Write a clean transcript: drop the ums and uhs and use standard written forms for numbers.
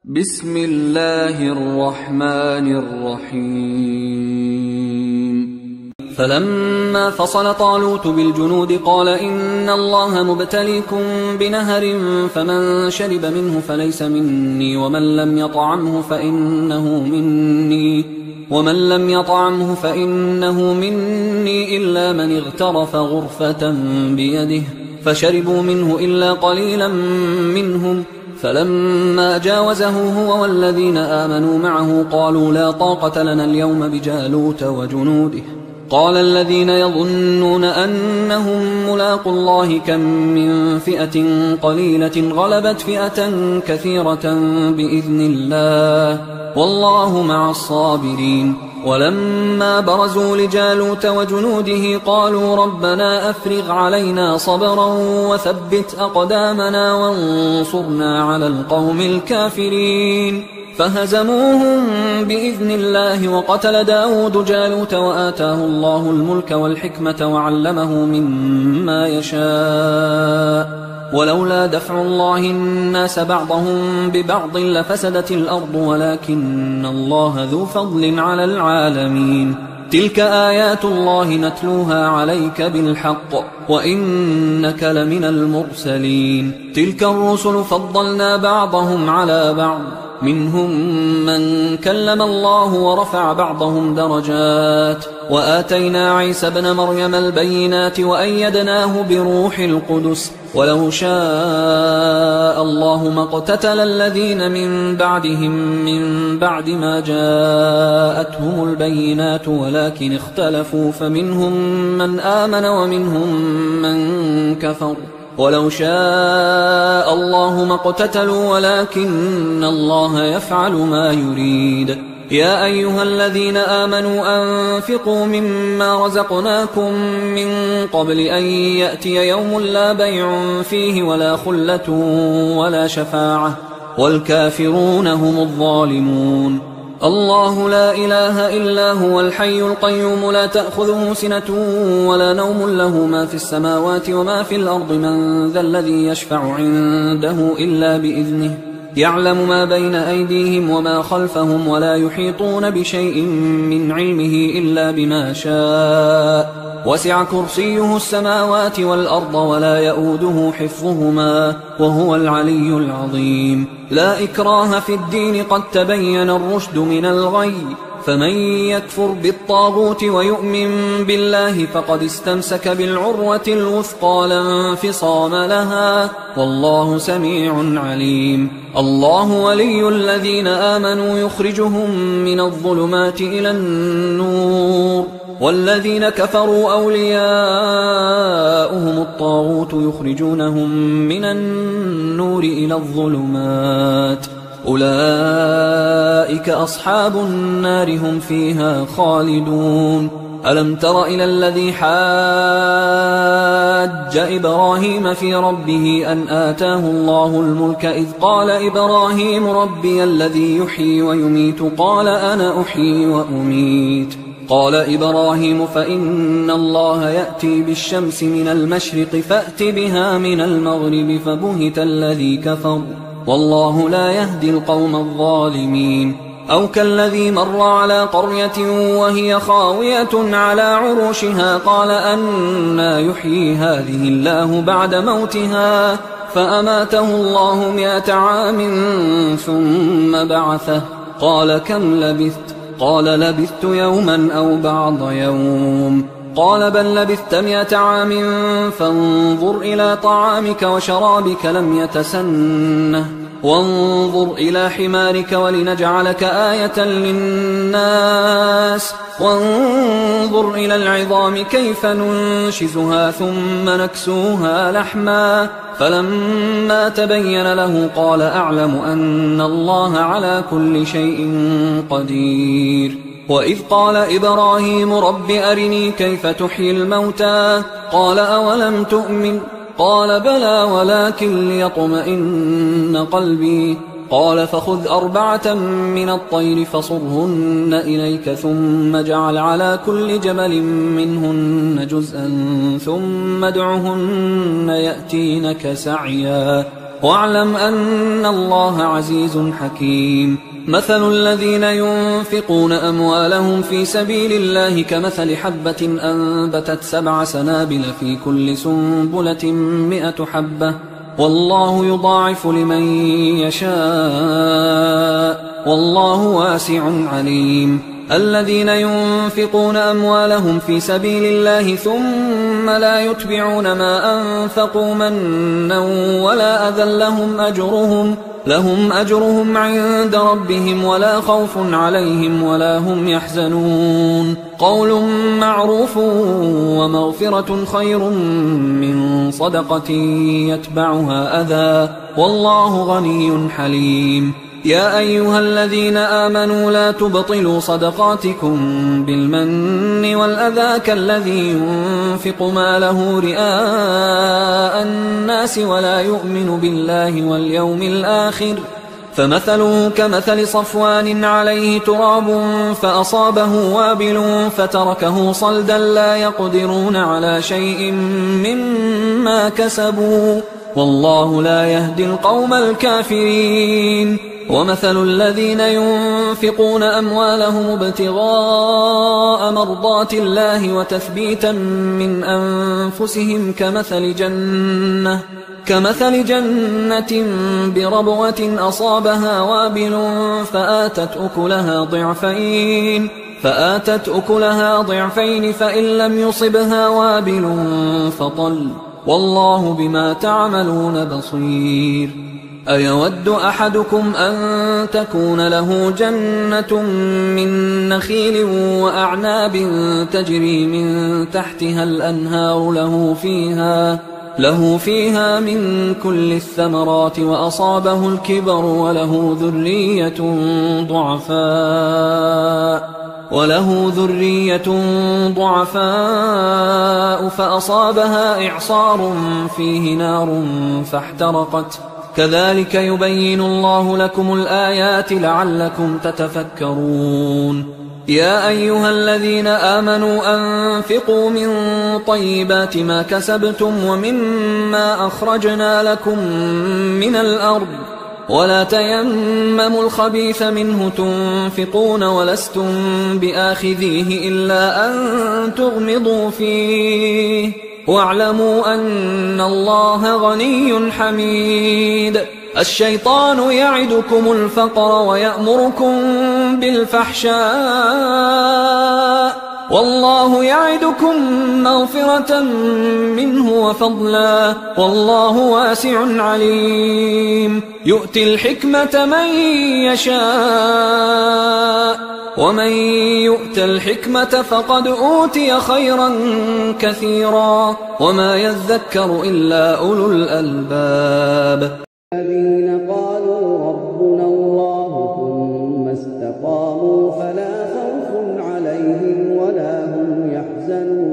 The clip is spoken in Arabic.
بسم الله الرحمن الرحيم. فلما فصل طالوت بالجنود قال إن الله مبتليكم بنهر فمن شرب منه فليس مني ومن لم يطعمه فإنه مني إلا من اغترف غرفة بيده فشربوا منه إلا قليلا منهم. فلما جاوزه هو والذين آمنوا معه قالوا لا طاقة لنا اليوم بجالوت وجنوده. قال الذين يظنون أنهم ملاقوا الله كم من فئة قليلة غلبت فئة كثيرة بإذن الله والله مع الصابرين. ولما برزوا لجالوت وجنوده قالوا ربنا أفرغ علينا صبرا وثبت أقدامنا وانصرنا على القوم الكافرين. فهزموهم بإذن الله وقتل داود جالوت وآتاه الله الملك والحكمة وعلمه مما يشاء. ولولا دفع الله الناس بعضهم ببعض لفسدت الأرض ولكن الله ذو فضل على العالمين. تلك آيات الله نتلوها عليك بالحق وإنك لمن المرسلين. تلك الرسل فضلنا بعضهم على بعض منهم من كلم الله ورفع بعضهم درجات وآتينا عيسى ابن مريم البينات وأيدناه بروح القدس. ولو شاء الله ما اقتتل الذين من بعدهم من بعد ما جاءتهم البينات ولكن اختلفوا فمنهم من آمن ومنهم من كفر. ولو شاء الله ما اقتتلوا ولكن الله يفعل ما يريد. يا أيها الذين آمنوا أنفقوا مما رزقناكم من قبل أن يأتي يوم لا بيع فيه ولا خلة ولا شفاعة والكافرون هم الظالمون. الله لا إله إلا هو الحي القيوم لا تأخذه سنة ولا نوم له ما في السماوات وما في الأرض من ذا الذي يشفع عنده إلا بإذنه يعلم ما بين أيديهم وما خلفهم ولا يحيطون بشيء من علمه إلا بما شاء. وسع كرسيه السماوات والأرض ولا يؤوده حفظهما وهو العلي العظيم. لا إكراه في الدين قد تبين الرشد من الغي فمن يكفر بالطاغوت ويؤمن بالله فقد استمسك بالعروة الوثقى لا انفصام لها والله سميع عليم. الله ولي الذين آمنوا يخرجهم من الظلمات إلى النور والذين كفروا أولياؤهم الطاغوت يخرجونهم من النور إلى الظلمات أولئك أصحاب النار هم فيها خالدون. ألم تر إلى الذي حاج إبراهيم في ربه أن آتاه الله الملك إذ قال إبراهيم ربي الذي يحيي ويميت قال أنا أحيي وأميت. قال إبراهيم فإن الله يأتي بالشمس من المشرق فأت بها من المغرب فبهت الذي كفر والله لا يهدي القوم الظالمين. أو كالذي مر على قرية وهي خاوية على عروشها قال أنى يحيي هذه الله بعد موتها فأماته الله 100 عام ثم بعثه قال كم لبثت قال لبثت يوما أو بعض يوم قال بل لبثت 100 عام فانظر إلى طعامك وشرابك لم يتسنه وانظر إلى حمارك ولنجعلك آية للناس وانظر إلى العظام كيف ننشزها ثم نكسوها لحما فلما تبين له قال أعلم أن الله على كل شيء قدير. وإذ قال إبراهيم رب أرني كيف تحيي الموتى قال أولم تؤمن قال بلى ولكن ليطمئن قلبي قال فخذ 4 من الطير فصرهن إليك ثم اجعل على كل جبل منهن جزءا ثم ادعهن يأتينك سعيا واعلم أن الله عزيز حكيم. مثل الذين ينفقون أموالهم في سبيل الله كمثل حبة أنبتت 7 سنابل في كل سنبلة 100 حبة والله يضاعف لمن يشاء والله واسع عليم. الذين ينفقون أموالهم في سبيل الله ثم لا يتبعون ما أنفقوا منا ولا أذى لهم أجرهم عند ربهم ولا خوف عليهم ولا هم يحزنون. قول معروف ومغفرة خير من صدقة يتبعها أذى والله غني حليم. يا أيها الذين آمنوا لا تبطلوا صدقاتكم بالمن والأذى كالذي ينفق ماله رئاء الناس ولا يؤمن بالله واليوم الآخر فمثله كمثل صفوان عليه تراب فأصابه وابل فتركه صلدا لا يقدرون على شيء مما كسبوا والله لا يهدي القوم الكافرين. ومثل الذين ينفقون أموالهم ابتغاء مرضات الله وتثبيتا من أنفسهم كمثل جنة بربوة أصابها وابل فآتت أكلها ضعفين فإن لم يصبها وابل فطل والله بما تعملون بصير. أيود أحدكم أن تكون له جنة من نخيل وأعناب تجري من تحتها الأنهار له فيها من كل الثمرات وأصابه الكبر وله ذرية ضعفاء فأصابها إعصار فيه نار فاحترقت كذلك يبين الله لكم الآيات لعلكم تتفكرون. يا أيها الذين آمنوا أنفقوا من طيبات ما كسبتم ومما أخرجنا لكم من الأرض ولا تيمموا الخبيث منه تنفقون ولستم بآخذيه إلا أن تغمضوا فيه واعلموا أن الله غني حميد. الشيطان يعدكم الفقر ويأمركم بالفحشاء والله يعدكم مغفرة منه وفضلا والله واسع عليم. يؤتي الحكمة من يشاء ومن يؤت الحكمة فقد أوتي خيرا كثيرا وما يذكر إلا أولو الألباب. الذين قالوا ربنا الله ثم استقاموا فلا خوف عليهم ولا هم يحزنون.